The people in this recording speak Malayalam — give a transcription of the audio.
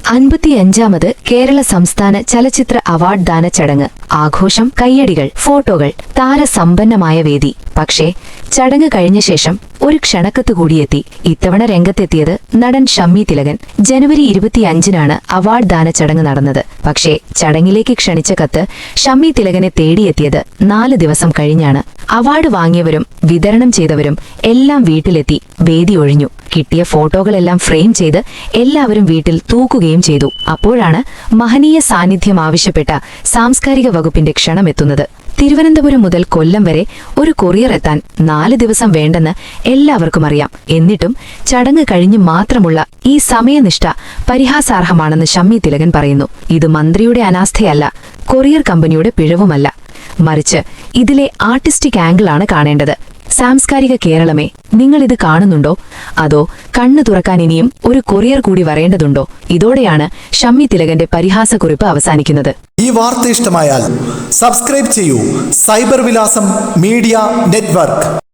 55ാമത് കേരള സംസ്ഥാന ചലച്ചിത്ര അവാർഡ് ദാന ചടങ്ങ്. ആഘോഷം, കയ്യടികൾ, ഫോട്ടോകൾ, താരസമ്പന്നമായ വേദി. പക്ഷേ ചടങ്ങ് കഴിഞ്ഞ ശേഷം ഒരു ക്ഷണക്കത്ത് കൂടിയെത്തി. ഇത്തവണ രംഗത്തെത്തിയത് നടൻ ഷമ്മി തിലകൻ. ജനുവരി 25-നാണ് അവാർഡ് ദാന ചടങ്ങ് നടന്നത്. പക്ഷേ ചടങ്ങിലേക്ക് ക്ഷണിച്ച കത്ത് ഷമ്മി തിലകനെ തേടിയെത്തിയത് 4 ദിവസം കഴിഞ്ഞാണ്. അവാർഡ് വാങ്ങിയവരും വിതരണം ചെയ്തവരും എല്ലാം വീട്ടിലെത്തി വേദി ഒഴിഞ്ഞു. കിട്ടിയ ഫോട്ടോകളെല്ലാം ഫ്രെയിം ചെയ്ത് എല്ലാവരും വീട്ടിൽ തൂക്കുകയും ചെയ്തു. അപ്പോഴാണ് മഹനീയ സാന്നിധ്യം ആവശ്യപ്പെട്ട സാംസ്കാരിക വകുപ്പിന്റെ ക്ഷണമെത്തുന്നത്. തിരുവനന്തപുരം മുതൽ കൊല്ലം വരെ ഒരു കൊറിയർ എത്താൻ 4 ദിവസം വേണ്ടെന്ന് എല്ലാവർക്കും അറിയാം. എന്നിട്ടും ചടങ്ങ് കഴിഞ്ഞ് മാത്രമുള്ള ഈ സമയനിഷ്ഠ പരിഹാസാർഹമാണെന്ന് ഷമ്മി തിലകൻ പറയുന്നു. ഇത് മന്ത്രിയുടെ അനാസ്ഥയല്ല, കൊറിയർ കമ്പനിയുടെ പിഴവുമല്ല, മറിച്ച് ഇതിലെ ആർട്ടിസ്റ്റിക് ആംഗിളാണ് കാണേണ്ടത്. സാംസ്കാരിക കേരളമേ, നിങ്ങളിത് കാണുന്നുണ്ടോ? അതോ കണ്ണു തുറക്കാൻ ഇനിയും ഒരു കൊറിയർ കൂടി വരേണ്ടതുണ്ടോ? ഇതോടെയാണ് ഷമ്മി തിലകന്റെ പരിഹാസക്കുറിപ്പ് അവസാനിക്കുന്നത്. ഈ വാർത്ത ഇഷ്ടമായാൽ സബ്സ്ക്രൈബ് ചെയ്യൂ. സൈബർ വിലാസം മീഡിയ നെറ്റ്വർക്ക്.